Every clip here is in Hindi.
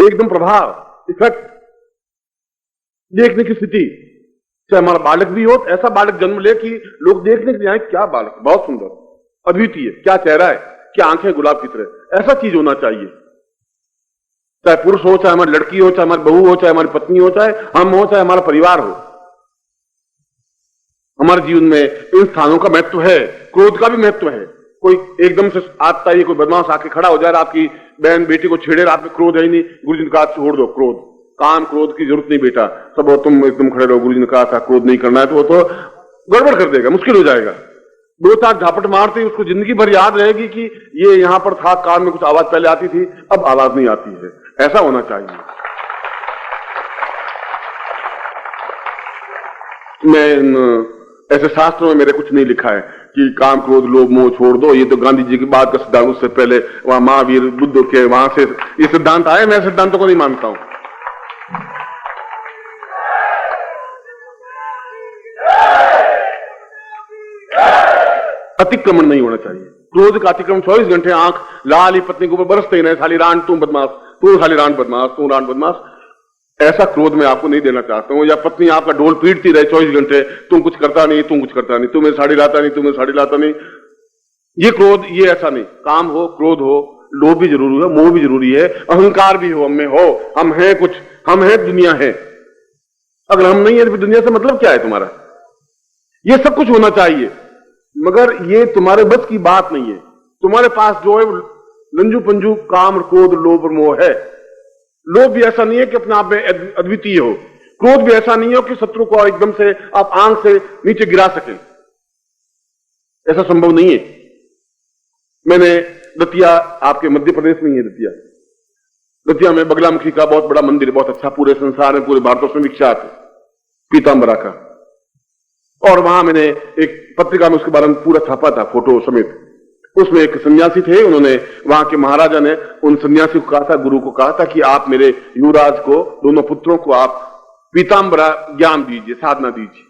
एकदम प्रभाव, इफेक्ट देखने की स्थिति। चाहे हमारा बालक भी हो, ऐसा बालक जन्म ले कि लोग देखने के लिए आए, क्या बालक, बहुत सुंदर, अद्वितीय, क्या चेहरा है, क्या आंखें गुलाब की तरह, ऐसा चीज होना चाहिए। चाहे पुरुष हो, चाहे हमारी लड़की हो, चाहे हमारी बहू हो, चाहे हमारी पत्नी हो, चाहे हम हो, चाहे हमारा परिवार हो, हमारे जीवन में इन स्थानों का महत्व है। क्रोध का भी महत्व है। कोई एकदम से आता है, कोई बदमाश आके खड़ा हो जाए, आपकी बहन बेटी को छेड़े, आप में क्रोध है ही नहीं, गुरुजी ने कहा छोड़ दो क्रोध, काम क्रोध की जरूरत नहीं बेटा, सब और तुम एकदम खड़े रहो, गुरुजी ने कहा था क्रोध नहीं करना है, तो वो तो गड़बड़ कर देगा, मुश्किल हो जाएगा। दो चार झापट मारते ही उसको जिंदगी भर याद रहेगी कि ये यहां पर था, कान में कुछ आवाज पहले आती थी, अब आवाज नहीं आती है। ऐसा होना चाहिए। मैं ऐसे शास्त्रों में मेरे कुछ नहीं लिखा है कि काम क्रोध लोभ मोह छोड़ दो, ये तो गांधी जी की बात का सिद्धांत, उससे पहले वहां महावीर बुद्ध के वहां से ये सिद्धांत आए। मैं सिद्धांतों को नहीं मानता हूं। अतिक्रमण नहीं होना चाहिए। क्रोध का अतिक्रमण 24 घंटे आंख लाल ही पत्नी के ऊपर बरसते ही नहीं, साली रान तू बदमाश, तू साली रान बदमाश, तू रान बदमाश, ऐसा क्रोध मैं आपको नहीं देना चाहता हूं। या पत्नी आपका ढोल पीटती रहे 24 घंटे, तुम कुछ करता नहीं, तुम कुछ करता नहीं, तुम्हें साड़ी लाता नहीं, तुम्हें साड़ी लाता नहीं, ये क्रोध, ये ऐसा नहीं। काम हो, क्रोध हो, लोभ भी जरूरी है, मोह भी जरूरी है, अहंकार भी हो, हम में हो, हम हैं कुछ, हम हैं, दुनिया है। अगर हम नहीं है तो दुनिया से मतलब क्या है तुम्हारा? ये सब कुछ होना चाहिए, मगर ये तुम्हारे बस की बात नहीं है। तुम्हारे पास जो है लंजू पंजू काम क्रोध लोभ और मोह है। लोभ भी ऐसा नहीं है कि अपने आप में अद्वितीय हो, क्रोध भी ऐसा नहीं हो कि शत्रु को एकदम से आप आंख से नीचे गिरा सकें, ऐसा संभव नहीं है। मैंने दतिया, आपके मध्य प्रदेश में ही है दतिया में बगलामुखी का बहुत बड़ा मंदिर, बहुत अच्छा, पूरे संसार में, पूरे भारतवर्ष में विख्यात है, पीतांबरा का। और वहां मैंने एक पत्रिका में उसके बारे में पूरा छापा था, फोटो समेत। उसमें एक सन्यासी थे, उन्होंने, वहां के महाराजा ने उन सन्यासी को कहा था, गुरु को कहा था कि आप मेरे युवराज को, दोनों पुत्रों को आप पीतांबरा ज्ञान दीजिए, साधना दीजिए।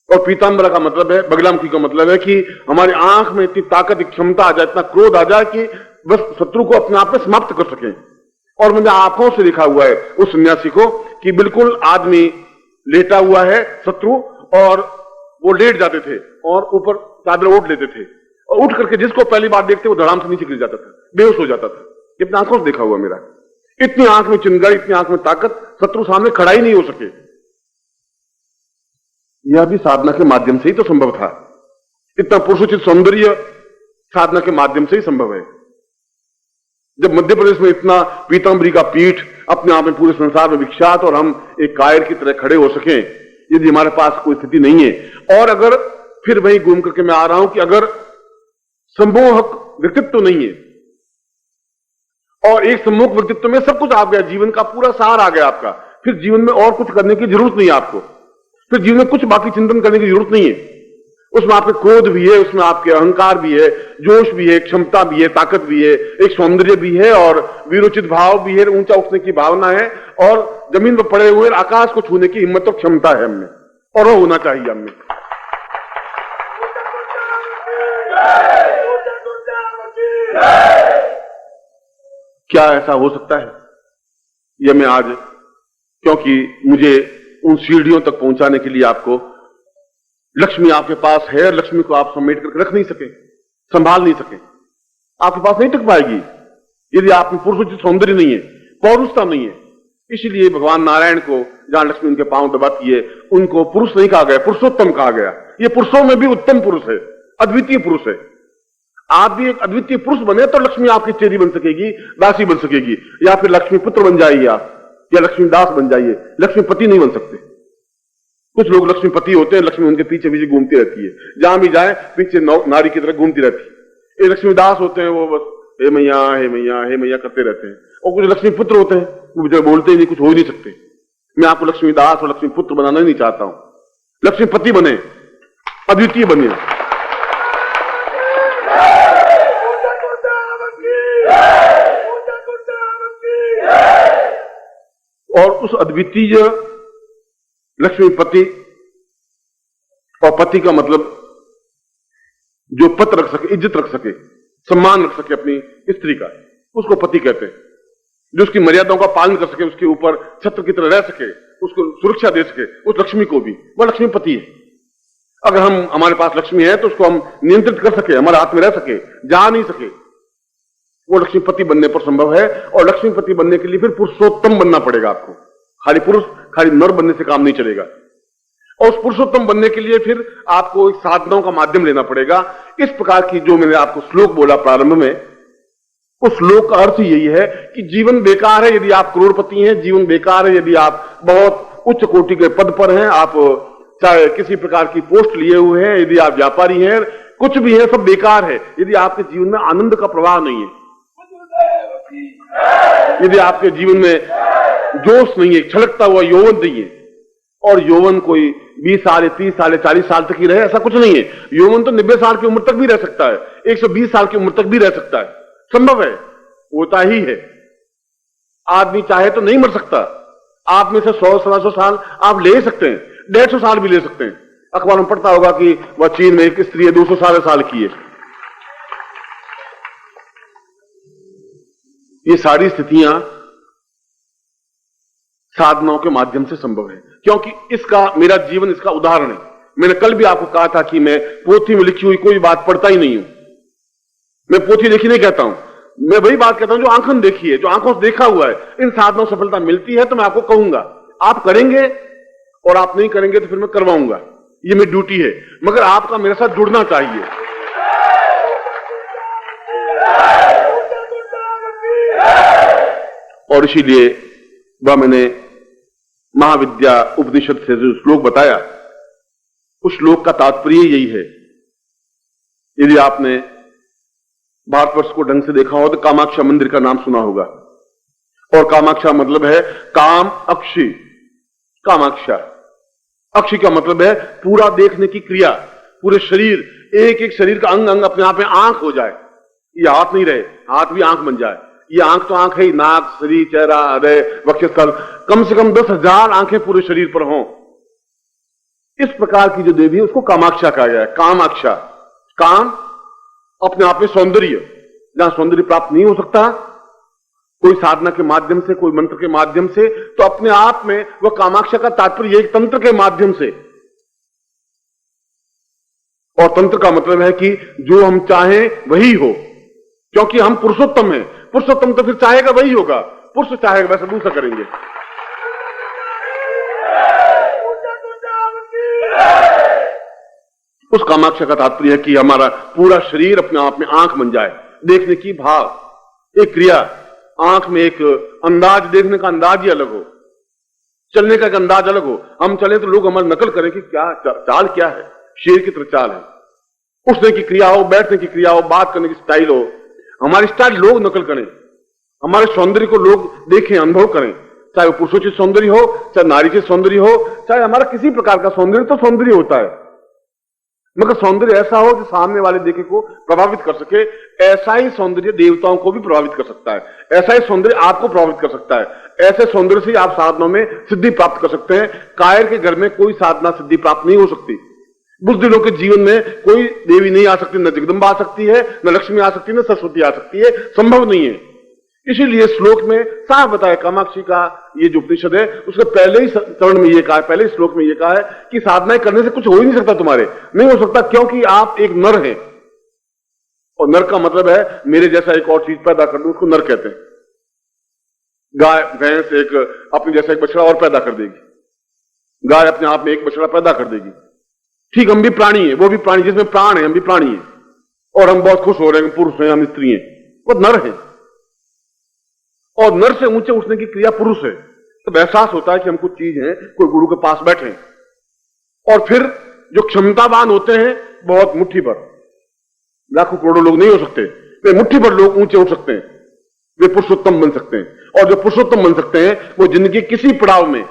और पीतांबरा का मतलब है, बगलामुखी का मतलब है कि हमारी आंख में इतनी ताकत, क्षमता आ जाए, इतना क्रोध आ जाए कि बस शत्रु को अपने आप में समाप्त कर सकें। और मैंने आंखों से देखा हुआ है उस सन्यासी को कि बिल्कुल आदमी लेटा हुआ है शत्रु, और वो लेट जाते थे और ऊपर चादर ओढ़ लेते थे, और उठ करके जिसको पहली बार देखते वो धड़ाम से नीचे गिर जाता था, बेहोश हो जाता था। इतनी आंखों से देखा हुआ मेरा। इतनी आंख में चिंगारी, इतनी आंख में ताकत, शत्रु सामने खड़ा ही नहीं हो सके। यह भी साधना के माध्यम से ही तो संभव था। इतना पुरुषोचित सौंदर्य साधना के माध्यम से ही संभव है। जब मध्य प्रदेश में इतना पीतांबरी का पीठ अपने आप में पूरे संसार में विख्यात, और हम एक कायर की तरह खड़े हो सकें, यदि हमारे पास कोई स्थिति नहीं है। और अगर फिर वही घूम करके मैं आ रहा हूं कि अगर सम्मोहक व्यक्तित्व नहीं है, और एक सम्मोहक व्यक्तित्व में सब कुछ आ गया, जीवन का पूरा सार आ गया आपका, फिर जीवन में और कुछ करने की जरूरत नहीं है आपको, फिर जीवन में कुछ बाकी चिंतन करने की जरूरत नहीं है। उसमें आपके क्रोध भी है, उसमें आपके अहंकार भी है, जोश भी है, क्षमता भी है, ताकत भी है, एक सौंदर्य भी है, और वीरोचित भाव भी है, ऊंचा उठने की भावना है, और जमीन पर पड़े हुए आकाश को छूने की हिम्मत और क्षमता है हमने, और वो होना चाहिए हमें। क्या ऐसा हो सकता है? यह मैं आज, क्योंकि मुझे उन सीढ़ियों तक पहुंचाने के लिए आपको, लक्ष्मी आपके पास है, लक्ष्मी को आप समेट करके रख नहीं सके, संभाल नहीं सके, आपके पास नहीं टिक पाएगी यदि आप में पुरुषोचित सौंदर्य नहीं है, पौरुषता नहीं है। इसीलिए भगवान नारायण को जहां लक्ष्मी उनके पांव दबाती है, उनको पुरुष नहीं कहा गया, पुरुषोत्तम कहा गया। ये पुरुषों में भी उत्तम पुरुष है, अद्वितीय पुरुष है। आप भी एक अद्वितीय पुरुष बने तो लक्ष्मी आपकी चेरी बन सकेगी, दासी बन सकेगी, या फिर लक्ष्मी पुत्र बन जाइए आप, या लक्ष्मी दास बन जाइए, लक्ष्मीपति नहीं बन सकते। कुछ लोग लक्ष्मीपति होते हैं, लक्ष्मी उनके पीछे पीछे घूमती रहती है, जहां भी जाए पीछे नारी की तरह घूमती रहती है। ये लक्ष्मीदास होते हैं, वो बस हे मैया हे मैया हे मैया करते रहते हैं। और कुछ लक्ष्मी पुत्र होते हैं, वो बेचारे बोलते ही नहीं, कुछ हो ही नहीं सकते। मैं आपको लक्ष्मीदास और लक्ष्मी पुत्र बनाना नहीं चाहता हूं, लक्ष्मीपति बने, अद्वितीय बने। और उस अद्वितीय लक्ष्मीपति, और पति का मतलब जो पद रख सके, इज्जत रख सके, सम्मान रख सके अपनी स्त्री का, उसको पति कहते हैं। जो उसकी मर्यादाओं का पालन कर सके, उसके ऊपर छत्र की तरह रह सके, उसको सुरक्षा दे सके, उस लक्ष्मी को भी, वह लक्ष्मीपति है। अगर हमारे पास लक्ष्मी है तो उसको हम नियंत्रित कर सके, हमारे हाथ में रह सके, जा नहीं सके, वो लक्ष्मीपति बनने पर संभव है। और लक्ष्मीपति बनने के लिए फिर पुरुषोत्तम बनना पड़ेगा आपको। खाली पुरुष, खाली नर बनने से काम नहीं चलेगा। और उस पुरुषोत्तम बनने के लिए फिर आपको एक साधनाओं का माध्यम लेना पड़ेगा। इस प्रकार की जो मैंने आपको श्लोक बोला प्रारंभ में, उस श्लोक का अर्थ यही है कि जीवन बेकार है यदि आप करोड़पति हैं, जीवन बेकार है यदि आप बहुत उच्च कोटि के पद पर हैं, आप चाहे किसी प्रकार की पोस्ट लिए हुए हैं, यदि आप व्यापारी हैं, कुछ भी है, सब बेकार है यदि आपके जीवन में आनंद का प्रवाह नहीं है, यदि आपके जीवन में जोश नहीं है, छलकता हुआ यौवन नहीं है। और यौवन कोई 20 साल, 30 साल, 40 साल तक ही रहे, ऐसा कुछ नहीं है। यौवन तो 90 साल की उम्र तक भी रह सकता है, 120 साल की उम्र तक भी रह सकता है, संभव है, होता ही है। आदमी चाहे तो नहीं मर सकता। आप में से 100-150 साल आप ले सकते हैं, 150 साल भी ले सकते हैं। अखबार में पढ़ता होगा कि वह चीन में एक स्त्री है 200 साल की है। ये सारी स्थितियां साधनाओं के माध्यम से संभव है, क्योंकि इसका मेरा जीवन इसका उदाहरण है। मैंने कल भी आपको कहा था कि मैं पोथी में लिखी हुई कोई बात पढ़ता ही नहीं हूं। मैं पोथी देखी नहीं कहता हूं, मैं वही बात कहता हूं जो आंखों ने देखी है, जो आंखों से देखा हुआ है। इन साधनों से सफलता मिलती है तो मैं आपको कहूंगा, आप करेंगे, और आप नहीं करेंगे तो फिर मैं करवाऊंगा, ये मेरी ड्यूटी है। मगर आपका मेरे साथ जुड़ना चाहिए। और इसीलिए वह मैंने महाविद्या उपनिषद से जो श्लोक बताया, उस श्लोक का तात्पर्य यही है। यदि आपने भारतवर्ष को ढंग से देखा हो तो कामाक्षा मंदिर का नाम सुना होगा। और कामाक्षा मतलब है काम अक्षी। कामाक्षा, अक्षी का मतलब है पूरा देखने की क्रिया, पूरे शरीर, एक एक शरीर का अंग अंग अपने आप में आंख हो जाए। ये हाथ नहीं रहे, हाथ भी आंख बन जाए। ये आंख तो आंख है ही, नाक, शरीर, चेहरा, हृदय, वक्षस्थल, कम से कम 10,000 आंखें पूरे शरीर पर हों। इस प्रकार की जो देवी है उसको कामाक्षा कहा गया है। कामाक्षा, काम अपने आप में सौंदर्य, जहां सौंदर्य प्राप्त नहीं हो सकता कोई साधना के माध्यम से, कोई मंत्र के माध्यम से, तो अपने आप में वह कामाक्षा का तात्पर्य एक तंत्र के माध्यम से। और तंत्र का मतलब है कि जो हम चाहें वही हो, क्योंकि हम पुरुषोत्तम हैं। पुरुषोत्तम तो फिर चाहेगा वही होगा, पुरुष चाहेगा वैसा दूसरा करेंगे। उस कामाक्षा का तात्पर्य है कि हमारा पूरा शरीर अपने आप में आंख बन जाए, देखने की भाव, एक क्रिया, आंख में एक अंदाज, देखने का अंदाज ही अलग हो, चलने का एक अंदाज अलग हो। हम चले तो लोग हमारी नकल करें कि क्या चाल क्या है, शेर की तरह चाल है। उठने की क्रिया हो, बैठने की क्रिया हो, बात करने की स्टाइल हो, हमारी स्टाइल लोग नकल करें। हमारे सौंदर्य को लोग देखें, अनुभव करें, चाहे वो पुरुषोचित सौंदर्य हो, चाहे नारीचित सौंदर्य हो, चाहे हमारा किसी प्रकार का सौंदर्य, तो सौंदर्य होता है। मगर सौंदर्य ऐसा हो जो सामने वाले देखे को प्रभावित कर सके। ऐसा ही सौंदर्य देवताओं को भी प्रभावित कर सकता है, ऐसा ही सौंदर्य आपको प्रभावित कर सकता है। ऐसे सौंदर्य से आप साधनों में सिद्धि प्राप्त कर सकते हैं। कायर के घर में कोई साधना सिद्धि प्राप्त नहीं हो सकती। बुद्धिलों के जीवन में कोई देवी नहीं आ सकती, न जगदम्बा आ सकती है, न लक्ष्मी आ सकती है, न सरस्वती आ सकती है, संभव नहीं है। इसीलिए श्लोक में साफ बताया, कामाक्षी का ये जो उपनिषद है उसके पहले ही चरण में ये कहा है, पहले श्लोक में ये कहा है कि साधनाएं करने से कुछ हो ही नहीं सकता, तुम्हारे नहीं हो सकता, क्योंकि आप एक नर हैं। और नर का मतलब है मेरे जैसा एक और चीज पैदा कर दूं, उसको नर कहते हैं। गाय, भैंस एक अपने जैसा एक बछड़ा और पैदा कर देगी। गाय अपने आप में एक बछड़ा पैदा कर देगी। ठीक, हम भी प्राणी हैं, वो भी प्राणी, जिसमें प्राण है हम भी प्राणी हैं। और हम बहुत खुश हो रहे हैं, पुरुष हैं, हम स्त्री हैं, वो नर है। और नर से ऊंचे उठने की क्रिया पुरुष है। तो एहसास होता है कि हम कुछ चीज हैं, कोई गुरु के पास बैठे हैं। और फिर जो क्षमतावान होते हैं, बहुत मुट्ठी भर, लाखों करोड़ों लोग नहीं हो सकते, वे मुट्ठी भर लोग ऊंचे उठ सकते हैं, वे पुरुषोत्तम बन सकते हैं। और जो पुरुषोत्तम बन सकते हैं वो जिंदगी के किसी पड़ाव में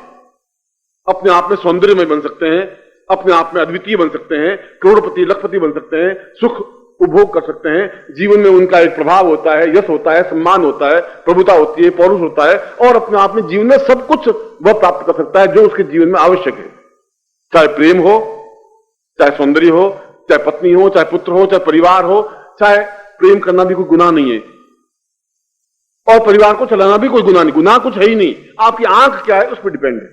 अपने आप में सौंदर्य में बन सकते हैं, अपने आप में अद्वितीय बन सकते हैं, करोड़पति लखपति बन सकते हैं, सुख उपभोग कर सकते हैं। जीवन में उनका एक प्रभाव होता है, यश होता है, सम्मान होता है, प्रभुता होती है, पौरुष होता है, और अपने आप में जीवन में सब कुछ वह प्राप्त कर सकता है जो उसके जीवन में आवश्यक है। चाहे प्रेम हो, चाहे सौंदर्य हो, चाहे पत्नी हो, चाहे पुत्र हो, चाहे परिवार हो, चाहे प्रेम करना भी कोई गुनाह नहीं है। और परिवार को चलाना भी कोई गुनाह नहीं, गुनाह कुछ है ही नहीं। आपकी आंख क्या है उस पर डिपेंड है।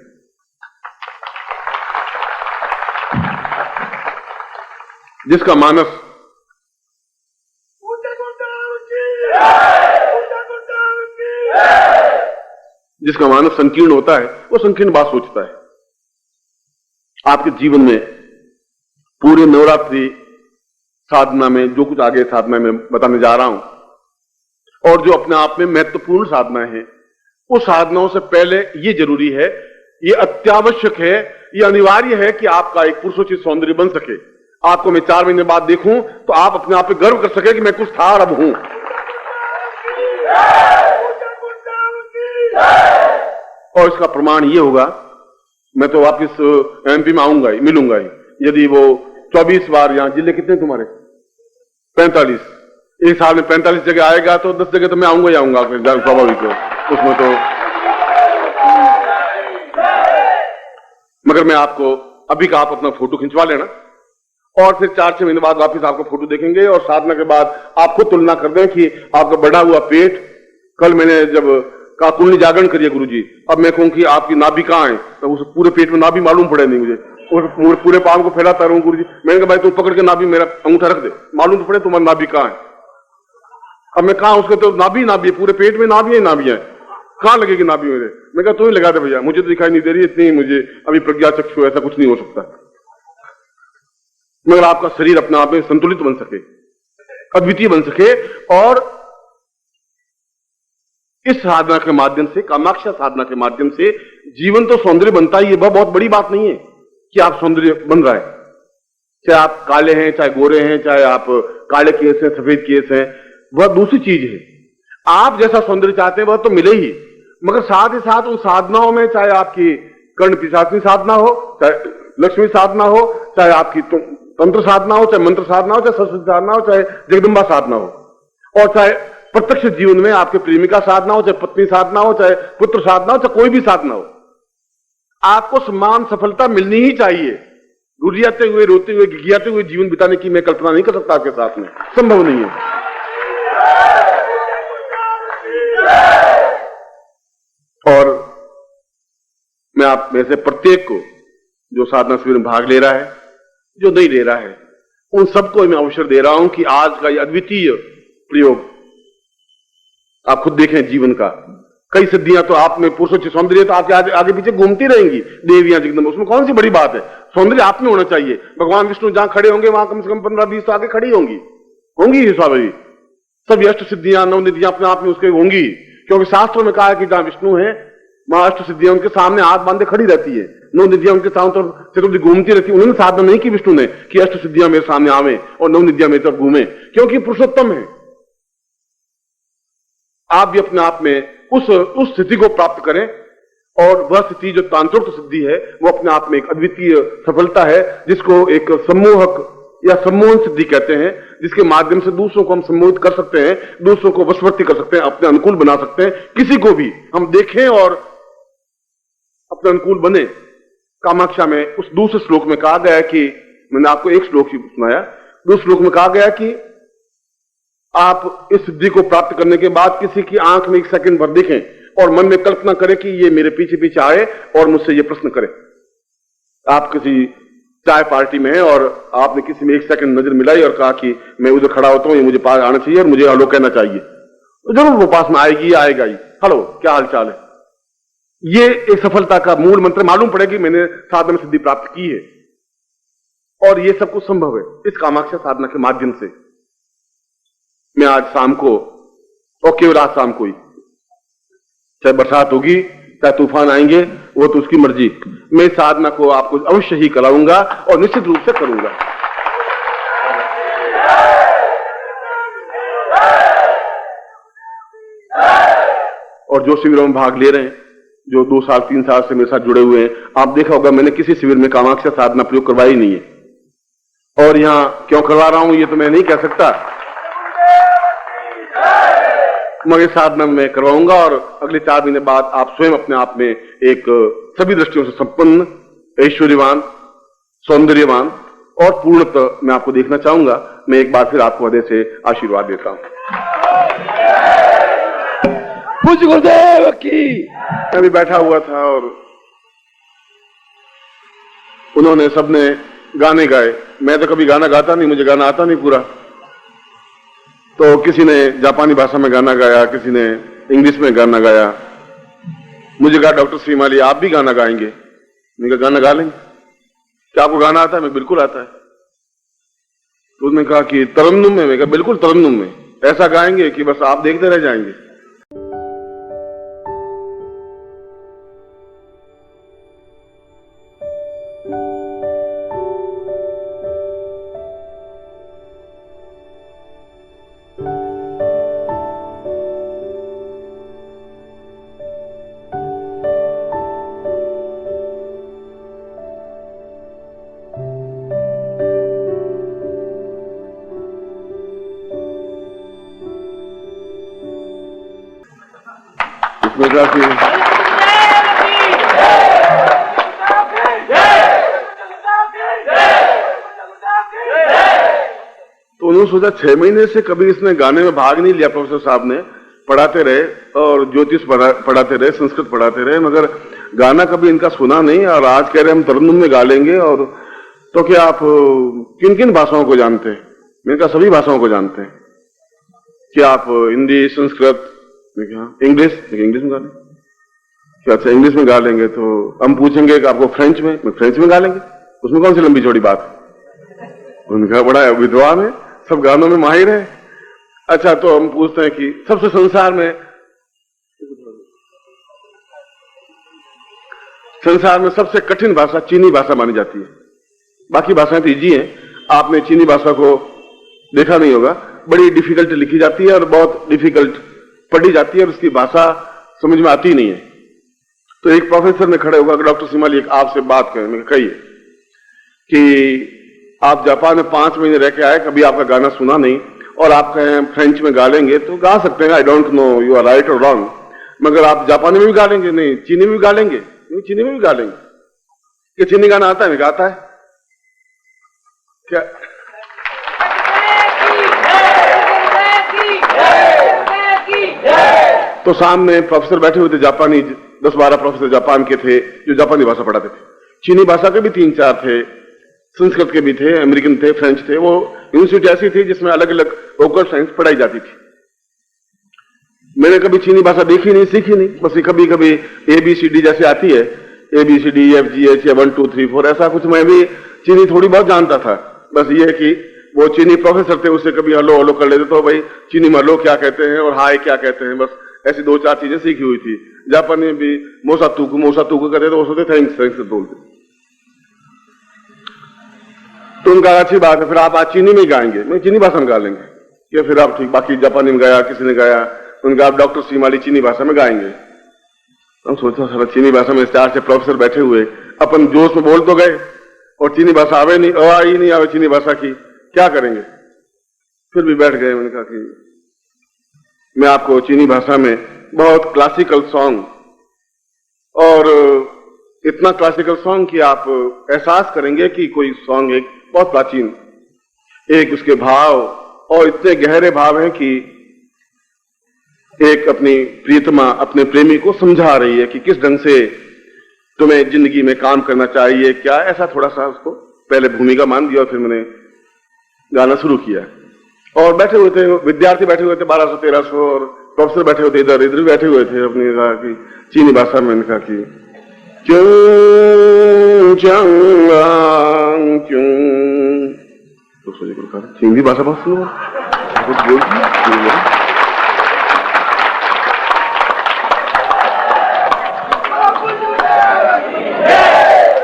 जिसका मानस संकीर्ण होता है वो संकीर्ण बात सोचता है। आपके जीवन में पूरे नवरात्रि साधना में जो कुछ आगे साधना में बताने जा रहा हूं, और जो अपने आप में महत्वपूर्ण साधना है, उस साधनाओं से पहले ये जरूरी है, ये अत्यावश्यक है, ये अनिवार्य है कि आपका एक पुरुषोचित सौंदर्य बन सके। आपको मैं 4 महीने बाद देखूं तो आप अपने आप पे गर्व कर सके कि मैं कुछ था और अब हूं। और इसका प्रमाण ये होगा, मैं तो वापिस एमपी में आऊंगा ही, मिलूंगा ही, यदि वो 24 बार, यहां जिले कितने तुम्हारे 45, एक साल में 45 जगह आएगा तो 10 जगह तो मैं आऊंगा ही आऊंगा, स्वाभाविक है उसमें तो। मगर मैं आपको अभी का आप अपना फोटो खिंचवा लेना और फिर 4-6 महीने बाद वापस आपको फोटो देखेंगे और साधना के बाद आपको तुलना कर दें कि आपका बढ़ा हुआ पेट, कल मैंने जब का कुंडली जागरण करिए गुरुजी, अब मैं कहूं कि आपकी नाभि कहां है, तो उस पूरे पेट में नाभि मालूम पड़े नहीं मुझे, और पूरे पांव को फैलाता रहूं गुरुजी। मैंने कहा भाई तू पकड़ के नाभि मेरा अंगूठा रख दे, मालूम तो पड़े तुम्हारा नाभि कहां है। अब मैं कहा उसके तो नाभि पूरे पेट में नाभि है, कहां लगेगी नाभि मेरे? मैं कहा तू ही लगा दे भैया, मुझे तो दिखाई नहीं दे रही इतनी, मुझे अभी प्रज्ञा चक्षु, ऐसा कुछ नहीं हो सकता। मगर आपका शरीर अपने आप में संतुलित बन सके, अद्वितीय बन सके, और इस साधना के माध्यम से, कामाक्षा साधना के माध्यम से जीवन तो सौंदर्य बनता ही है। वह बहुत बड़ी बात नहीं है कि आप सौंदर्य बन रहा है, चाहे आप काले हैं, चाहे गोरे हैं, चाहे आप काले केस हैं, सफेद केस हैं, वह दूसरी चीज है। आप जैसा सौंदर्य चाहते हैं वह तो मिले ही, मगर साथ ही साथ उन साधनाओं में, चाहे आपकी कर्ण पिशाचिनी साधना हो, चाहे लक्ष्मी साधना हो, चाहे आपकी तंत्र साधना हो, चाहे मंत्र साधना हो, चाहे सरस्वती साधना हो, चाहे जगदम्बा साधना हो, और चाहे प्रत्यक्ष जीवन में आपके प्रेमिका साधना हो, चाहे पत्नी साधना हो, चाहे पुत्र साधना हो, चाहे कोई भी साधना हो, आपको समान सफलता मिलनी ही चाहिए। रुरियाते हुए, रोते हुए, गिगियाते हुए जीवन बिताने की मैं कल्पना नहीं कर सकता आपके साथ में, संभव नहीं है। और मैं आप में से प्रत्येक को, जो साधना शिविर में भाग ले रहा है, जो नहीं ले रहा है, उन सबको मैं अवसर दे रहा हूं कि आज का यह अद्वितीय प्रयोग आप खुद देखें जीवन का। कई सिद्धियां तो आप में, पुरुषोचित सौंदर्य तो आपके आगे पीछे घूमती रहेंगी, देवियां जगदम्बा, उसमें कौन सी बड़ी बात है? सौंदर्य आप में होना चाहिए। भगवान विष्णु जहां खड़े होंगे वहां कम से कम 15-20 तो आगे खड़ी होंगी ही स्वाभाविक। सभी अष्ट सिद्धियां, नवनिधियां अपने आप में उसके होंगी, क्योंकि शास्त्रों में कहा है कि जहां विष्णु है वहां अष्ट सिद्धियां उनके सामने हाथ बांधे खड़ी रहती है, नवनिधियां उनके सामने चतुर्थी घूमती रहती है। उन्होंने साधना नहीं की विष्णु ने कि अष्ट सिद्धियां मेरे सामने आवे और नवनिधियां मेरे तरफ घूमे, क्योंकि पुरुषोत्तम है। आप भी अपने आप में उस स्थिति को प्राप्त करें, और वह स्थिति जो तांत्रिक सिद्धि है वो अपने आप में एक अद्वितीय सफलता है, जिसको एक सम्मोहक या सम्मोहन सिद्धि कहते हैं, जिसके माध्यम से दूसरों को हम सम्मोहित कर सकते हैं, दूसरों को वशवर्ती कर सकते हैं, अपने अनुकूल बना सकते हैं। किसी को भी हम देखें और अपने अनुकूल बने। कामाक्षा में उस दूसरे श्लोक में कहा गया कि, मैंने आपको एक श्लोक ही सुनाया, दूसरे श्लोक में कहा गया कि आप इस सिद्धि को प्राप्त करने के बाद किसी की आंख में 1 सेकंड भर देखें और मन में कल्पना करें कि ये मेरे पीछे पीछे आए और मुझसे ये प्रश्न करे। आप किसी चाय पार्टी में हैं और आपने किसी में 1 सेकंड नजर मिलाई और कहा कि मैं उधर खड़ा होता हूं, ये मुझे पास आना चाहिए और मुझे हेलो कहना चाहिए, तो जरूर वो पास में आएगी, आएगा ही, हेलो क्या हाल चाल है। ये एक सफलता का मूल मंत्र मालूम पड़ेगी, मैंने साधना में सिद्धि प्राप्त की है। और ये सब कुछ संभव है इस कामाक्षा साधना के माध्यम से। मैं आज शाम को, और केवल आज शाम को ही, चाहे बरसात होगी चाहे तूफान आएंगे, वो तो उसकी मर्जी, मैं इस साधना को आपको अवश्य ही कराऊंगा और निश्चित रूप से करूंगा। और जो शिविरों में भाग ले रहे हैं, जो 2 साल 3 साल से मेरे साथ जुड़े हुए हैं, आप देखा होगा मैंने किसी शिविर में कामाक्षा साधना प्रयोग करवाई नहीं है। और यहां क्यों करवा रहा हूं ये तो मैं नहीं कह सकता, मगर साधना में करवाऊंगा। और अगले 4 महीने बाद आप स्वयं अपने आप में एक सभी दृष्टियों से संपन्न, ऐश्वर्यवान, सौंदर्यवान और पूर्णतः मैं आपको देखना चाहूंगा। मैं एक बार फिर आपको हृदय से आशीर्वाद देता हूं। पूज्य गुरुदेव की। मैं भी बैठा हुआ था और उन्होंने सबने गाने गाए। मैं तो कभी गाना गाता नहीं, मुझे गाना आता नहीं पूरा। तो किसी ने जापानी भाषा में गाना गाया, किसी ने इंग्लिश में गाना गाया। मुझे कहा डॉक्टर श्रीमाली आप भी गाना गाएंगे? मैंने कहा गाना गा लेंगे। क्या आपको गाना आता है? मैं बिल्कुल आता है। तो उसने कहा कि तरन्नुम में? मैं कहा बिल्कुल तरन्नुम में, ऐसा गाएंगे कि बस आप देखते रह जाएंगे। तो उन्होंने सोचा 6 महीने से कभी इसने गाने में भाग नहीं लिया। प्रोफेसर साहब ने पढ़ाते रहे और ज्योतिष पढ़ाते रहे, संस्कृत पढ़ाते रहे, मगर गाना कभी इनका सुना नहीं। और आज कह रहे हम तरन्नुम में गा लेंगे। और तो क्या आप किन किन भाषाओं को जानते हैं? मैंने कहा सभी भाषाओं को जानते हैं। क्या आप हिंदी, संस्कृत, इंग्लिश? इंग्लिश में गा लेंगे। क्या अच्छा इंग्लिश में गा लेंगे? तो हम पूछेंगे कि आपको फ्रेंच में? फ्रेंच में गा लेंगे। उसमें कौन सी लंबी चौड़ी बात है? उनका बड़ा विद्वान है, सब गानों में माहिर है। अच्छा तो हम पूछते हैं कि सबसे संसार में सबसे कठिन भाषा चीनी भाषा मानी जाती है। बाकी भाषाएं तो इजी हैं। आपने चीनी भाषा को देखा नहीं होगा, बड़ी डिफिकल्ट लिखी जाती है और बहुत डिफिकल्ट पढ़ी जाती है और उसकी भाषा समझ में आती नहीं है। तो एक प्रोफेसर ने खड़े होकर डॉक्टर श्रीमाली एक आपसे बात करें। मैं कहिए कि आप जापान में 5 महीने रह के आए, कभी आपका गाना सुना नहीं, और आप कहें फ्रेंच में गा लेंगे तो गा सकते हैं। I don't know you are right और रॉन्ग, मगर आप जापानी में भी गा लेंगे? नहीं। चीनी में भी गा लेंगे? नहीं, चीनी में भी गा लेंगे। कि चीनी गाना आता है? मैं गाता है। क्या तो सामने प्रोफेसर बैठे हुए थे जापानी, 10-12 प्रोफेसर जापान के थे जो जापानी भाषा पढ़ाते थे। चीनी भाषा के भी 3-4 थे, संस्कृत के भी थे, अमेरिकन थे, फ्रेंच थे। वो यूनिवर्सिटी ऐसी थी जिसमें अलग अलग वोकल साइंस पढ़ाई जाती थी। मैंने कभी चीनी भाषा देखी नहीं, सीखी नहीं, बस ये कभी कभी ABCD जैसे आती है, ABCDEFGH 1 2 3 4 ऐसा कुछ मैं भी चीनी थोड़ी बहुत जानता था। बस ये कि वो चीनी प्रोफेसर थे, उससे कभी हलो हलो कर लेते तो भाई चीनी में हलो क्या कहते हैं और हाय क्या कहते हैं, बस ऐसी 2-4 चीजें सीखी हुई थी। जापानी में भी मोसा तूकू कहते तो वो सोचते थैंक्स बोलते। तो उनका अच्छी बात है, फिर आप आज चीनी में गाएंगे? मैं चीनी भाषा में गा लेंगे। या फिर आप ठीक, बाकी जापानी में गाया, किसी ने गाया, उनका आप डॉक्टर श्रीमाली चीनी भाषा में गाएंगे। हम सोचा सारा चीनी भाषा में 4 से प्रोफेसर बैठे हुए, अपन जोश में बोल तो गए और चीनी भाषा आवे नहीं, आई नहीं आवे चीनी भाषा की, क्या करेंगे? फिर भी बैठ गए। मैंने कहा कि मैं आपको चीनी भाषा में बहुत क्लासिकल सॉन्ग, और इतना क्लासिकल सॉन्ग कि आप एहसास करेंगे कि कोई सॉन्ग एक बहुत प्राचीन, एक उसके भाव और इतने गहरे भाव हैं कि एक अपनी प्रियतमा अपने प्रेमी को समझा रही है कि किस ढंग से तुम्हें जिंदगी में काम करना चाहिए, क्या ऐसा थोड़ा सा उसको पहले भूमिका मान दिया और फिर मैंने गाना शुरू किया। और बैठे हुए थे विद्यार्थी, बैठे हुए थे 1200-1300, और प्रोफेसर बैठे हुए थे, इधर भी बैठे हुए थे। अपने कहा कि चीनी भाषा में कहा कि हिंदी भाषा बहुत सुनो,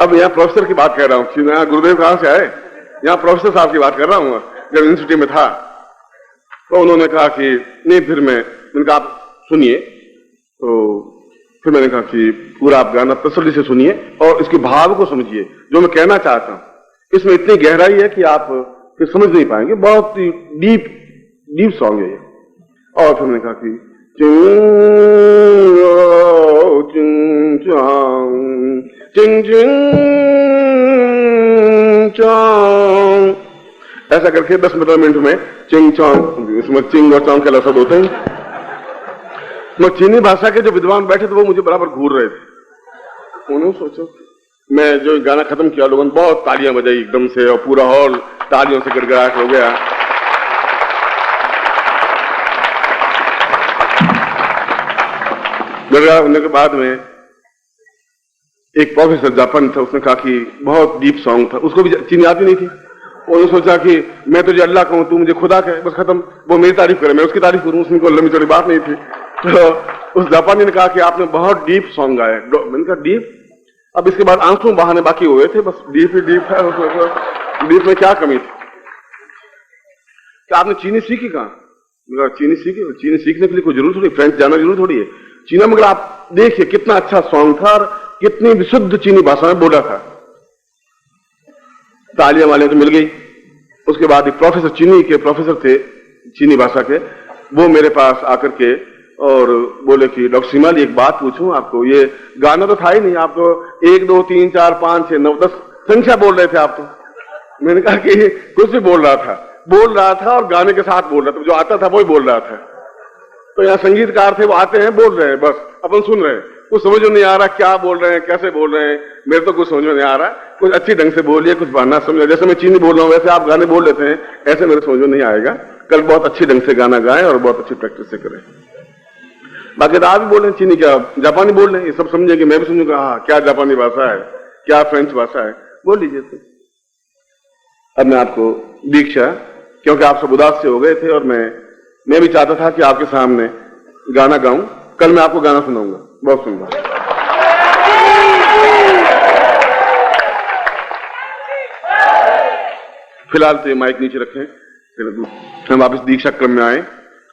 अब यहाँ प्रोफेसर की बात कर रहा हूँ। यहाँ गुरुदेव कहाँ से आए? यहाँ प्रोफेसर साहब की बात कर रहा हूँ। जब यूनिवर्सिटी में था तो उन्होंने कहा कि नहीं, फिर मैंने कहा आप सुनिए। तो फिर मैंने कहा कि पूरा आप गाना तसल्ली से सुनिए और इसके भाव को समझिए, जो मैं कहना चाहता हूं। इसमें इतनी गहराई है कि आप फिर समझ नहीं पाएंगे, बहुत ही डीप सॉन्ग है ये। और फिर मैंने कहा कि ऐसा करके 10-15 मिनट में चिंग चौंग, इसमें चिंग और चौंग के लफ्ज होते हैं। मैं चीनी भाषा के जो विद्वान बैठे थे वो मुझे बराबर घूर रहे थे। उन्होंने सोचो, मैं जो गाना खत्म किया लोगों ने बहुत तालियां बजाई एकदम से और पूरा हॉल तालियों से गड़गड़ाहट हो गया। गड़गड़ा होने के बाद में एक प्रोफेसर जापान था, उसने कहा कि बहुत डीप सॉन्ग था, उसको भी चीनी आती नहीं थी। उन्होंने सोचा कि मैं तुझे अल्लाह कहूं, तू मुझे खुदा कहे, बस खत्म। वो मेरी तारीफ करे, मैं उसकी तारीफ करूं, उसमें कोई लंबी चौड़ी बात नहीं थी। तो उस जापानी ने कहा कि आपने बहुत डीप सॉन्ग गाया। मैंने कहा डीप? अब इसके बाद आंसू बहाने बाकी हुए थे, बस डीप ही डीप है, डीप में क्या कमी थी? क्या आपने चीनी सीखी कहां? चीनी सीखी? चीनी सीखने के लिए कोई जरूर थोड़ी, फ्रेंच जाना जरूर थोड़ी है। चीना मगर आप देखिए कितना अच्छा सॉन्ग था और कितनी विशुद्ध चीनी भाषा में बोला था। तालियां वाले तो मिल गई। उसके बाद एक प्रोफेसर, चीनी के प्रोफेसर थे चीनी भाषा के, वो मेरे पास आकर के और बोले कि डॉक्टर सीमाली एक बात पूछूं आपको, ये गाना तो था ही नहीं, आप तो 1 2 3 4 5 6 9 10 संख्या बोल रहे थे आप तो। मैंने कहा कि कुछ भी बोल रहा था और गाने के साथ बोल रहा था, जो आता था वही बोल रहा था। तो यहाँ संगीतकार थे, वो आते हैं बोल रहे हैं, बस अपन सुन रहे हैं, कुछ समझ में नहीं आ रहा क्या बोल रहे हैं, कैसे बोल रहे हैं, मेरे तो कुछ समझ में नहीं आ रहा। कुछ अच्छी ढंग से बोलिए, कुछ बहाना समझ, जैसे मैं चीनी बोल रहा हूँ वैसे आप गाने बोल लेते हैं, ऐसे मेरे समझ में नहीं आएगा। कल बहुत अच्छी ढंग से गाना गाएं और बहुत अच्छी प्रैक्टिस से करें। बाकी तो आप भी बोल रहे हैं चीनी, क्या जापानी बोल रहे हैं, ये सब समझेंगे, मैं भी समझूंगा हाँ क्या जापानी भाषा है, क्या फ्रेंच भाषा है, बोल लीजिए। तो अब मैं आपको दीक्षा, क्योंकि आप सब उदास से हो गए थे और मैं भी चाहता था कि आपके सामने गाना गाऊं। कल मैं आपको गाना सुनाऊंगा, बहुत सुंदर। फिलहाल तो ये माइक नीचे रखें, फिर हम वापिस दीक्षा क्रम में आए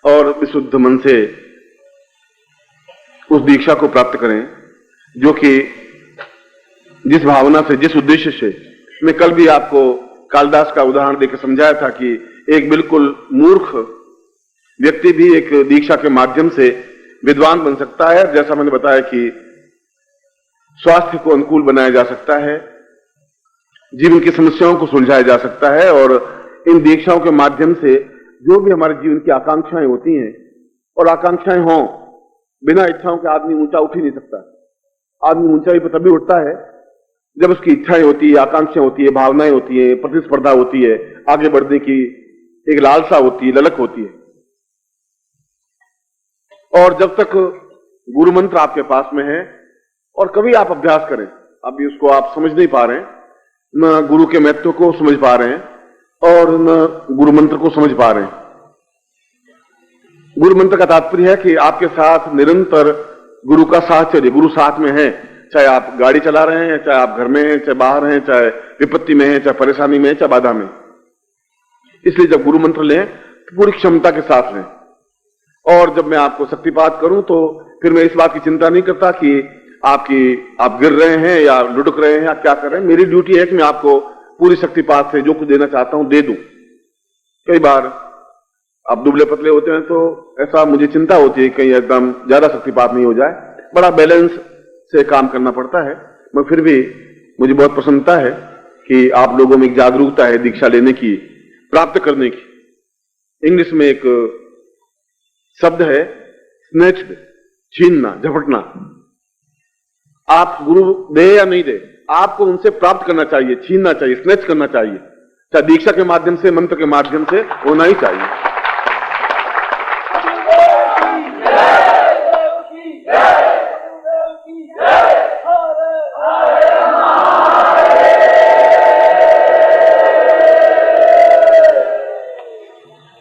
और विशुद्ध मन से उस दीक्षा को प्राप्त करें जो कि जिस भावना से, जिस उद्देश्य से, मैं कल भी आपको कालिदास का उदाहरण देकर समझाया था कि एक बिल्कुल मूर्ख व्यक्ति भी एक दीक्षा के माध्यम से विद्वान बन सकता है। जैसा मैंने बताया कि स्वास्थ्य को अनुकूल बनाया जा सकता है, जीवन की समस्याओं को सुलझाया जा सकता है और इन दीक्षाओं के माध्यम से जो भी हमारे जीवन की आकांक्षाएं होती हैं, और आकांक्षाएं हों, बिना इच्छाओं के आदमी ऊंचा उठ ही नहीं सकता। आदमी ऊंचाई पर तभी उठता है जब उसकी इच्छाएं होती है, आकांक्षाएं होती है, भावनाएं होती है, प्रतिस्पर्धा होती है, आगे बढ़ने की एक लालसा होती है, ललक होती है। और जब तक गुरु मंत्र आपके पास में है, और कभी आप अभ्यास करें, अभी उसको आप समझ नहीं पा रहे हैं, न गुरु के महत्व को समझ पा रहे हैं और न गुरु मंत्र को समझ पा रहे हैं। गुरु मंत्र का तात्पर्य है कि आपके साथ निरंतर गुरु का साहचर्य, गुरु साथ में है, चाहे आप गाड़ी चला रहे हैं, चाहे आप घर में हैं, चाहे बाहर हैं, चाहे विपत्ति में हैं, चाहे परेशानी में हैं, चाहे बाधा में। इसलिए जब गुरु मंत्र लें तो पूरी क्षमता के साथ लें। और जब मैं आपको शक्तिपात करूं तो फिर मैं इस बात की चिंता नहीं करता कि आप गिर रहे हैं या लुढ़क रहे हैं या क्या कर रहे हैं। मेरी ड्यूटी है कि मैं आपको पूरी शक्तिपात से जो कुछ देना चाहता हूं दे दूं। कई बार आप दुबले पतले होते हैं तो ऐसा मुझे चिंता होती है कहीं एकदम ज्यादा शक्तिपात नहीं हो जाए, बड़ा बैलेंस से काम करना पड़ता है। मगर फिर भी मुझे बहुत प्रसन्नता है कि आप लोगों में एक जागरूकता है दीक्षा लेने की, प्राप्त करने की। इंग्लिश में एक शब्द है स्नेच्ड, छीनना, झपटना। आप गुरु दे या नहीं दे, आपको उनसे प्राप्त करना चाहिए, छीनना चाहिए, स्नेच करना चाहिए, चाहे दीक्षा के माध्यम से, मंत्र के माध्यम से होना ही चाहिए।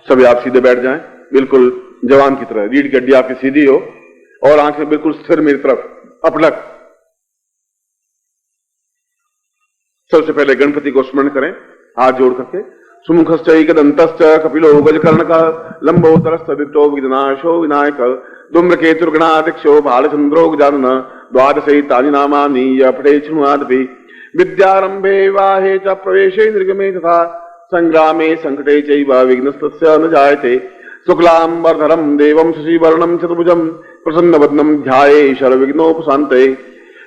सभी आप सीधे बैठ जाएं, बिल्कुल जवान की तरह, रीढ़ की हड्डी आपकी सीधी हो और आंखें बिल्कुल स्थिर मेरी तरफ अपलक। सबसे पहले गणपति को स्मरण करें हाथ जोड़ करके। सुमुखश्चैकदन्तश्च कपिलो गजकर्ण का लंबो तरस्त विक्टो विघ्नाशो विनायक धूम्रकेतुर्गणाध्यक्षो भालचंद्रो गजानन द्वादशैतानि नामानि य पठेत् शृणुयादपि विद्यारंभे वाहे च प्रवेशे निर्गमे तथा संग्रामे संकटे चैव विघ्नस्तस्य न जायते। शुक्लांबरधरं देवं शशिवर्णं चतुर्भुजं प्रसन्नवदनं ध्याये सर्वविघ्नोपशान्तये।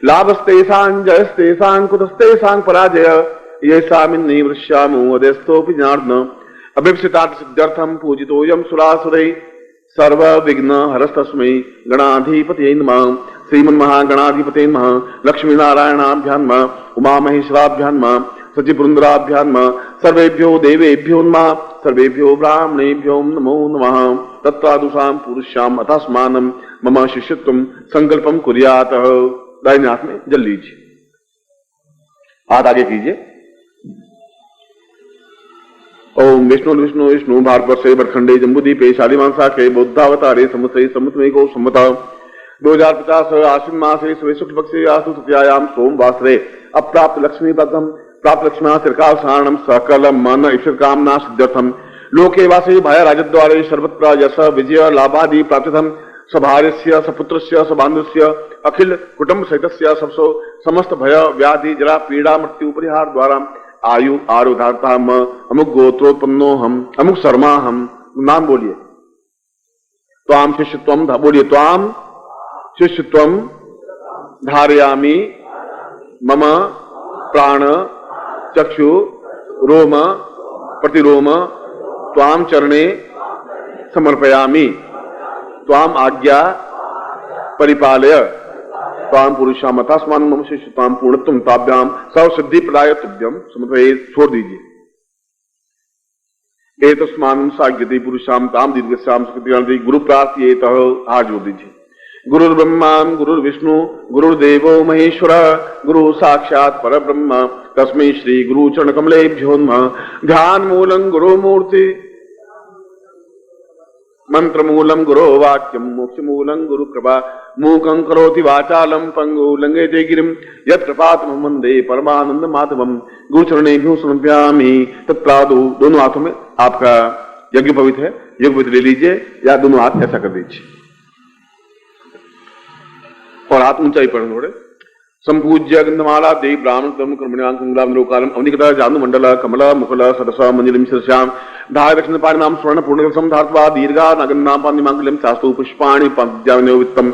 लाभस्तेषां जयस्तेषां कुतस्तेषां पराजय येषामिन्नि वृष्यामो अदेस्तोऽपि जनार्दन। अभीप्सितार्थ सिद्ध्यर्थं पूजितोऽयं सुरासुरैः सर्व विघ्न हरस्तस्मै गणाधिपतये नमः। श्रीमन्महागणाधिपतये नमः। लक्ष्मी नारायणाभ्यां नमः। उमा महेश्वराभ्यां नमः। सचिवृंदराभ्यां नमः। सर्वेभ्यो देवेभ्यो नमः। सर्वेभ्यो ब्राह्मणेभ्यो नमो नमः। तत्वादुषां पुरुषाम अथास्मानं मम शिष्यत्वं संकल्पम कुर्यात्। दाहिने हाथ में जल लीजिए, हाथ आगे कीजिए। ओम विष्णु विष्णु विष्णु भारतवर्षे बरखंडे जम्बूदीपे शालिमांसाखे बौद्धावतारे समुद्रे समुद्रमेको संवता 2050 आश्विन मासे स्वे शुक्ल पक्षे आसु तृतीयायाम सोमवासरे अप्राप्त लक्ष्मी पदम प्राप्त लक्ष्मी त्रिकाल सारणम सकल मन ईश्वर कामना सिद्ध्यर्थम लोके वासे भय राजद्वारे सर्वत्र यश विजय लाभादि प्राप्त्यर्थम सभार्यस्य सपुत्रस्य सबान्धुस्य अखिल कुटुंब सहितस्य सबसो समस्त भय व्याधि जरा पीड़ा मृत्यु परिहार द्वारा आयु आरोधारता अमुक गोत्रोत्पन्नो हम अमुक शर्मा हम। नाम बोलिए। त्वाम शिष्यत्वम, बोलिए त्वाम शिष्यत्वम धारयामि मम प्राण चक्षु रोम प्रतिरोम त्वाम चरणे समर्पयामि। त्वाम आज्ञा परिपालय। ताम पुरुषाम अथास्मान मम शिष्यताम पूर्णत्वम ताभ्याम सर्व सिद्धि प्रदाय तुभ्यम। समर्पये, छोड़ दीजिए। एतस्मान् साग्यते पुरुषाम ताम दीर्घश्याम सुकृति गुरु प्रार्थी हाथ जोड़ दीजिए। गुरुर्ब्रह्मा गुरुर्विष्णु गुरुर्देवो महेश्वर गुरु साक्षात परब्रह्म तस्मै श्री गुरु चरण कमलेभ्यो नमः। ध्यान मूलं गुरु मूर्ति मंत्र मूलम गुरो वाक्यम मोक्ष मूलं गुरु कृपा मूकं करोति वाचालम पंगु लंघयते गिरिम यत्कृपातमहं वन्दे परमानंद माधवम। गुरुचरणेभ्यो समर्पयामि। तत्प्रादु, दोनों हाथों में आपका यज्ञ पवित्र है, यज्ञ पवित्र ले लीजिए या दोनों हाथ ऐसा कर दीजिए और हाथ ऊंचाई पर थोड़े। संपूज्य गंधमाला देव ब्राह्मण कर्म कर्मण्यां संग्राम लोकालम अवनिकता जानु मंडल कमला मुकुल सदसा मंजलिम शिरश्याम धाय दक्षिण पाणिनाम स्वर्ण पूर्णकलसम धार्त्वा दीर्घा नगन्नाम पाणिमांगल्यम शास्तु पुष्पाणि पद्याविनोवित्तम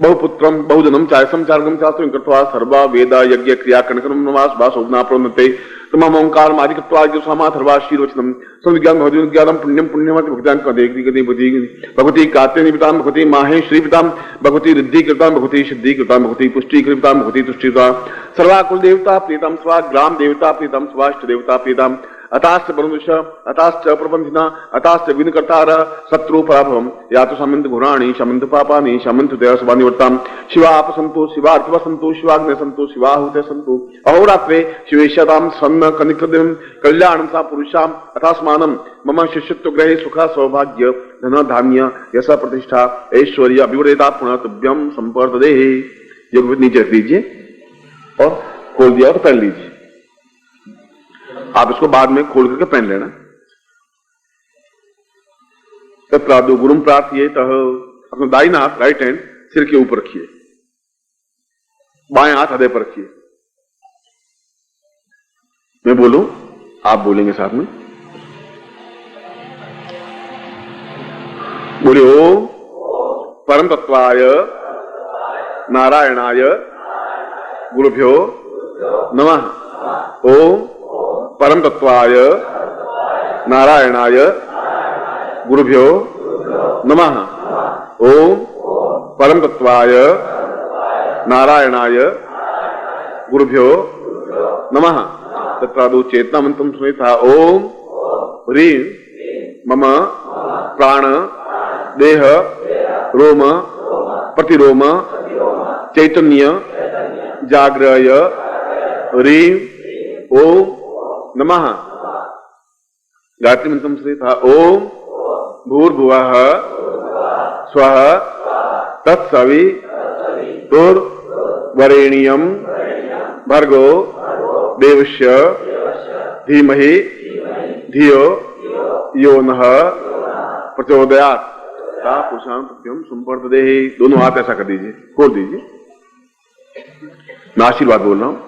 बहुपुत्रम बहुजनम चायसम चार्गम शास्त्रं कृत्वा सर्वा वेद यज्ञ क्रिया कणकर्म नमास वासोग्ना प्रोन्नते तमम ओंकार मादिकत्वा समाथ सर्वाशीर्वचनम संविज्ञान भवति विज्ञानम पुण्यम पुण्यमति भक्तान कदेग्नि कदे बुद्धि भगवती कात्य निपिताम भगवती माहे श्रीपिताम भगवती रिद्धि कृताम भगवती सिद्धि कृताम भगवती पुष्टि कृताम भगवती तुष्टिता सर्वा कुल देवता प्रीतम स्वा ग्राम देवता प्रीतम स्वाष्ट देवता प्रीतम अताश्च बरुष अताश्च प्रबंधिना अताश्च विनकर्तार शत्रु पराभवम या तो समंत घोराणी समंत पापानि समंत देवसवानिवर्ताम शिवाप संतो शिवार्थव संतो शिवाग्ने संतो शिवाहुते संतो अहोरात्रे शिवेशताम सन्न कनिकदिन कल्याणं सा पुरुषाम अथास्मानं मम शिष्यत्व ग्रहे सुख सौभाग्य धन धान्य यश प्रतिष्ठा ऐश्वर्य अभिवरेदा पुनः तुभ्यम संपर्दे। योग नीचे रख लीजिए और खोल दिया और पहन लीजिए। आप इसको बाद में खोल करके पहन लेना। तब प्रादु गुरुम प्रार्थी तह अपना दाहिना हाथ राइट हैंड सिर के ऊपर रखिए, बाएं हाथ हृदय पर रखिए। मैं बोलूं, आप बोलेंगे साथ में। बोलिए ओम परम तत्वाय नारायणाय गुरुभ्यो नमः। ओम परम तत्वाय नारायणाय गुरुभ्यो नमः। ओम परम तत्वाय नारायणाय गुरुभ्यो नमः। तत्रादु चेतना मंत्रम सुनेता ओम ह्रीं मम प्राण देह रोम प्रतिरोम चैतन्य जाग्रय ह्रीं ओम नमः। गायत्री मंत्रम से था ओम भूर्भुवः स्वः तत्सवितुर्वरेण्यं भर्गो देवस्य धीमहि धियो यो नः प्रचोदयात्। पुरुषां तुभ्यं संपर्दते। दोनों हाथ ऐसा कर दीजिए, खोल दीजिए। मैं आशीर्वाद बोल रहा हूं।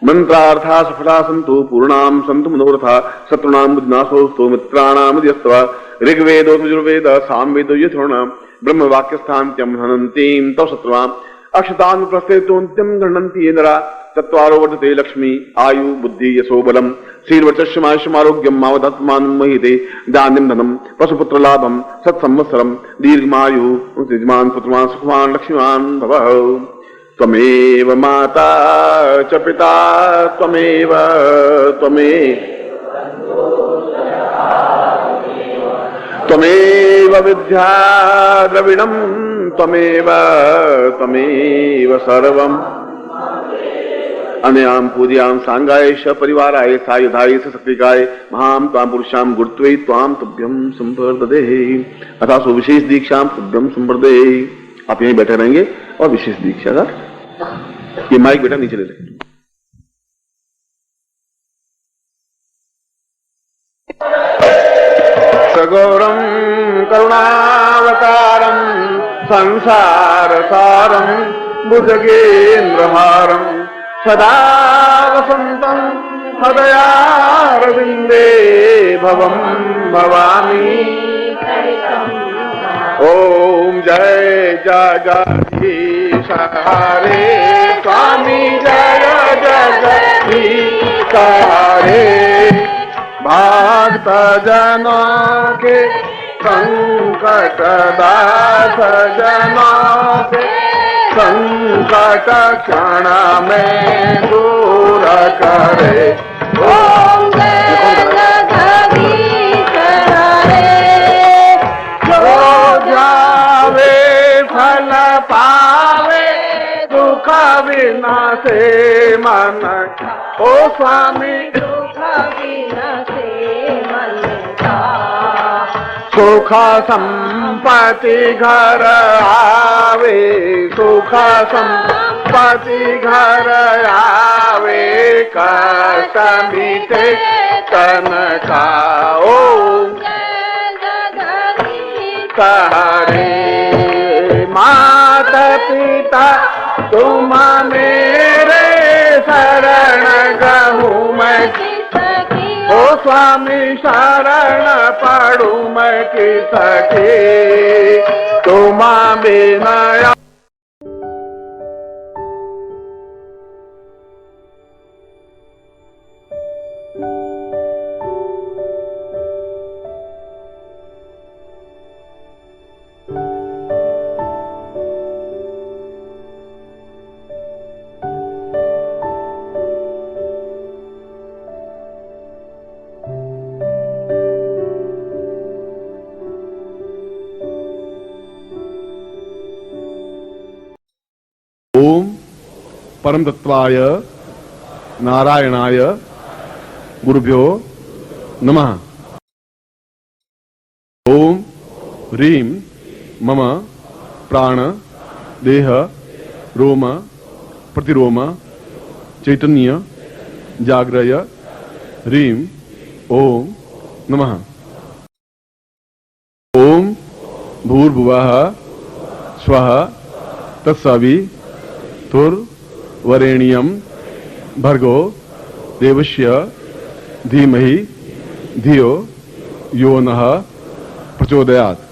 मंत्रार्था सफला संतु पूर्णाम संतु मनोरथा शत्रुणाम बुद्धिनाशोस्तु मित्राणाम यस्तवा ऋग्वेदो यजुर्वेद सामवेदो यथोर्णाम ब्रह्म वाक्यस्थान्त्यम हनन्तीं तव शत्रुवाम अक्षतान् प्रस्तेतोन्त्यं गणन्ति ये नरा चत्वारो वर्धते लक्ष्मी आयु बुद्धि यशो बलम श्रीर्वचस्यमायुष्यमारोग्यम मावदत्मानं महिते दान्यं धनम पशुपुत्र लाभम सत्संवत्सरम दीर्घमायु यजमान पुत्रवान सुखवान लक्ष्मीवान भवः। त्वमेव माता च पिता त्वमेव विद्या द्रविणं त्वमेव सर्वम् अनयाम पूजयाम सांगाय परिवाराय सायुधाय सशक्तिकाय महाम ताम पुरुषाम गुरुत्वे त्वाम तुभ्यम संवर्धते अथा सो विशेष दीक्षाम तुभ्यम संवर्धे। आप यहीं बैठे रहेंगे और विशेष दीक्षा का ये माइक बेटा नीचे ले ले। सगौरम करुणावतारम संसार सारम भुजगेन्द्रहारम सदा वसंतं हृदयारविंदे भवं भवामी। ओम जय जगदीश हरे स्वामी जय जगदीश हरे। भक्त जनों के संकट दास जनों के संकट क्षण में दूर करे। ओम जय जगदीश हरे। जो जावे फल पावे दुख विनाशे मन। ओ स्वामी दुख विनाशे मन सुख संपत्ति घर आवे सुख संपत्ति घर आवे कष्ट मिटे तन का। ओम हरे माता पिता तुम मेरे शरण गहूँ मैं। ओ स्वामी शरण पड़ू मैं किसके तुम बिना। ओम परम तत्वाय नारायणाय गुरुभ्यो नमः। ओम ह्रीं मम प्राण देह रोम प्रतिरोम चैतन्य जाग्रय ह्रीं ओम नमः। ओम भूर्भुवः स्वः तत्सवितुर्वरेण्यं भर्गो देवस्य धीमहि धियो यो नः प्रचोदयात्।